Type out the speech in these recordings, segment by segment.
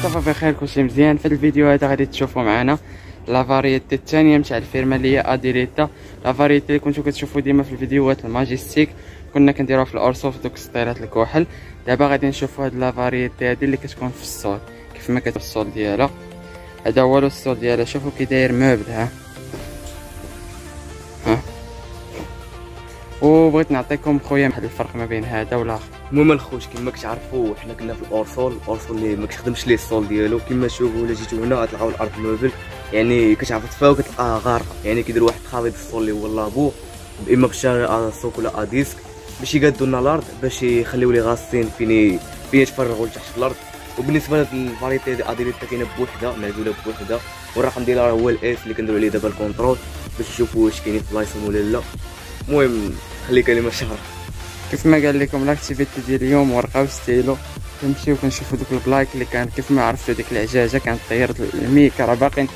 صافا بخير كلشي مزيان. في الفيديو هذا غادي تشوفوا معنا لا فاريتي الثانيه نتاع الفيرما اللي هي اديريتا. لا فاريتي اللي كنتو كتشوفوا ديما في الفيديوهات الماجيستيك كنا كنديروها في الارصوف دوك السطيرات الكحل. دابا غادي نشوفوا هاد لا فاريتي هادي اللي كتكون في الصول كيف ما كتكون الصول ديالها. هذا هو الصول ديالها، شوفوا كي داير موبل. ها وبغيت نعطيكم خويا واحد الفرق ما بين هذا والاخر. المهم الخوت كما كتعرفوا حنا كنا في الاورسول اللي ما كتخدمش ليه الصول ديالو. كما تشوفوا الا جيتو هنا غتلقاو الارض موبل، يعني كتعرفوا تفاو كتلقاها غارقه، يعني كيديروا واحد الخابط الصول اللي هو لابو اما بشارع سوق ولا اديسك باش يقادوا لنا الارض باش يخليو لي غاصين فين يتفرغوا لتحت الارض. وبالنسبه للفاريتي دي اديريتا كاينه بوحده معزوله بوحده، والرقم ديالها هو الاس اللي كنديروا عليه دابا الكونترول باش نشوفوا واش كاينين في بلايصهم ولا لا. المهم خلي كلمه شهر كيف ما قال لكم لاكتيفيتي ديال اليوم ورقه وستيلو. كنمشيو كنشوفوا دوك البلايك اللي كان كيف ما عرفتوا ديك العجاجه كانت طيرت الميكا. راه باقي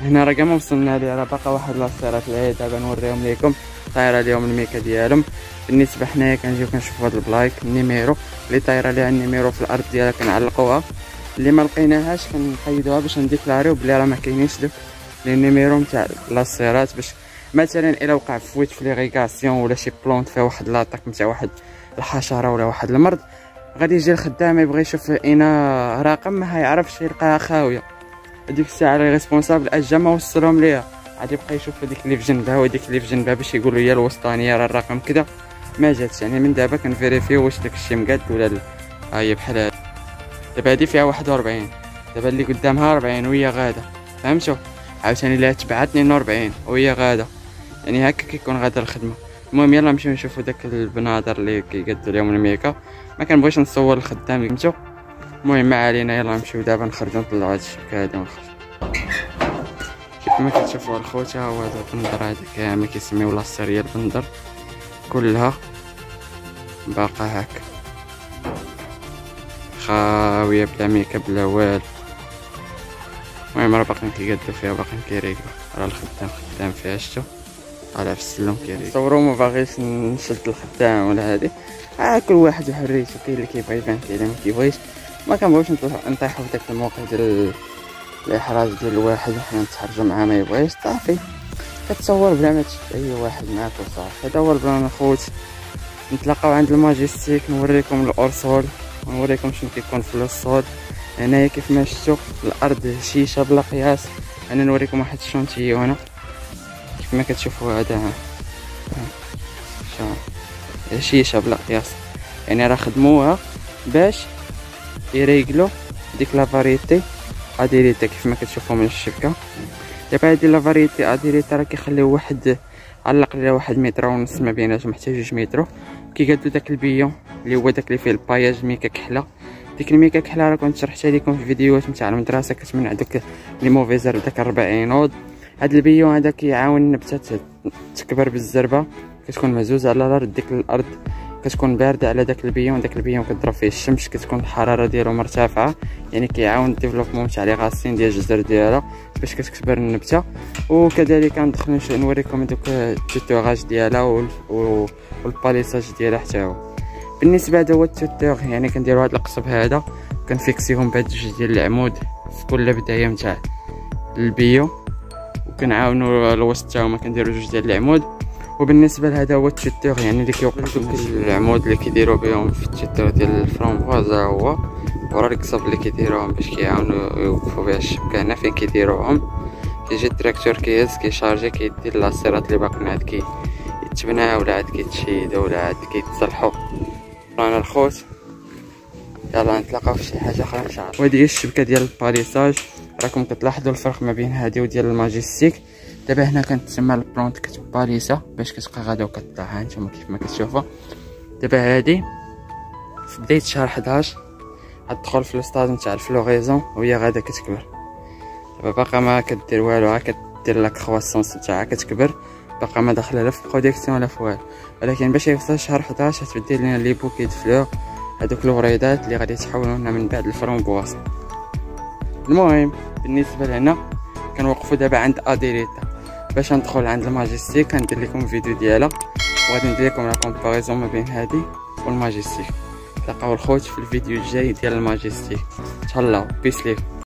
هنا راه كاع ما وصلنا ليه، راه باقا واحد لاصيرات اللي دابا نوريهم لكم طايره اليوم الميكا ديالهم. بالنسبه حنايا كنجيو كنشوفوا هاد البلايك النيميرو اللي طايره ليها النيميرو في الارض ديالها كنعلقوها، اللي ما لقيناهاش كنقيدوها باش نديكلاريو بلي راه ما كاينينش دوك لي نيميرو نتاع لاصيرات، باش مثلا الا وقع فويت في ليغيكاسيون ولا شي بلونط فيها واحد لاطاك نتاع واحد الحشره ولا واحد المرض، غادي يجي الخدام يبغي يشوف اين رقم ما يعرفش يلقاها خاويه. هذيك الساعه راه ريسبونسابل اجا ما وصلهم ليها، غادي يبقى يشوف هذيك اللي في جنبها وديك اللي في جنبها باش يقولوا هي الوسطانيه راه الرقم كذا ما جاتش. يعني من دابا كنفيريفيو واش داكشي مقاد ولا لا. ها هي بحال هادي دابا هادي فيها 41، دابا اللي قدامها 40 وهي غاده، فهمتوا؟ عاوتاني اللي تبعها 42 وهي غاده، يعني هكا كيكون غادا الخدمه. المهم يلا نمشيو نشوفوا داك البنادر اللي كيقادوا لهم الميكا. ما كنبغيش نصور الخدام فهمتوا. المهم ما علينا، يلا نمشيو دابا نخرجوا نطلعوا هاد الشبكه هادي ونخرجوا. كيف ما كتشوفوا الخوت ها هو هذا البندر هذا كامل كيسميوه لاصيريه البندر كلها باقا هكا خاويه بلا ميكا بلا والو. المهم راه باقيين كيقادو فيها باقيين كيريقلو، راه الخدام خدام فيها شتو على في السلم كيريقلو. صورو ما باغيش نشد الخدام ولا هادي، كل واحد وحريته، كاين اللي كيبغي يبان كاين اللي ما كيبغيش. ما كنبغيوش نطيحوا في داك الموقع ديال الاحراج ديال الواحد وحنا نتحرجوا معاه ما يبغيش، صافي كتصور بلا ما تشد اي واحد معاك وصافي. هذا هو البلان اخوت. نتلاقاو عند الماجيستيك نوريكم الاورسول ونوريكم شنو كيكون في الصول. هنايا كيف ما شفتوا الارض شيشه بلا قياس. انا نوريكم واحد الشونتيو هنا كيف ما كتشوفوا هذا شيشه بلا قياس، يعني راه خدموها باش يريقلوا ديك لا فاريتي اديريتا كيف ما كتشوفوا من الشبكه. دابا هادي لا فاريتي اديريتا راه كيخليو واحد علق ليها 1.5 متر ما بيناتهم حتى 2 متر، كيقادو داك البيون اللي هو داك اللي فيه الباياج ميكا كحله. ديك الميكا كحله راه كنت شرحتها لكم في الفيديوهات نتاع المدرسه، كتمنع دوك لي موفيزر داك 40 نوض. هاد البيون هذا كيعاون النبته تكبر بالزربه، كتكون مهزوزه على الارض، ديك الارض كتكون بارده على داك البيون، داك البيون كتضرب فيه الشمس كتكون الحراره ديالو مرتفعه، يعني كيعاون الديفلوبمون تاع لي غاسين ديال الجذر ديالها باش كتكبر النبته. وكذلك ندخلوا نوريكم دوك التوتوراج ديالها والباليساج ديالها حتى هو. بالنسبه هذا هو التوتور، يعني كنديروا هذا القصب هذا كنفيكسيهم بهاد جوج ديال العمود في كل بدايه نتاع البيو، وكنعاونوا الوسط تا هما كنديروا جوج ديال العمود. وبالنسبه لهذا هو التوتور، يعني اللي كيوقف دوك العمود اللي كيديروا بهم في التوتور ديال الفرامبواز هو، ورا القصب اللي كيديروهم باش كيعاونوا يوقفوا بها الشبكه هنا فين كيديروهم. كيجي التراكتور كيهز كيشارجي كيدي اللاصيرات اللي باقيين عاد كيتبناو ولا عاد كيتشيدوا ولا عاد كيتصلحوا. انا الخوت يلا نتلاقاو في شي حاجه اخرى ان شاء الله. وهذه هي الشبكه ديال الباليساج، راكم كتلاحظوا الفرق ما بين هذه وديال الماجيستيك. دابا هنا كنتسمى البلونط كتب باليسا باش كتبقى غادا وكطلع، ها نتوما كيف ما كتشوفوا. دابا هذه في بدايه شهر 11 غتدخل في الستاج نتاع الفلوغيزون وهي غادا كتكبر. دابا باقا ما كدير والو، ها كدير لا كرواسونس تاعها كتكبر، باقا ما داخله لا في برودكسيون لا في والو. ولكن باش يوصل شهر 11 غتبدل لنا لي بوكي د فلور، هادوك الوريدات اللي غادي يتحولوا لنا من بعد الفرامبواز. المهم بالنسبه لهنا كنوقفوا دابا عند اديريتا. باش ندخل عند الماجيستيك غندير لكم فيديو ديالها وغادي ندير لكم لا كومباريزون ما بين هذه والماجيستيك. تلقاو الخوت في الفيديو الجاي ديال الماجيستيك. تهلاو بيس ليف.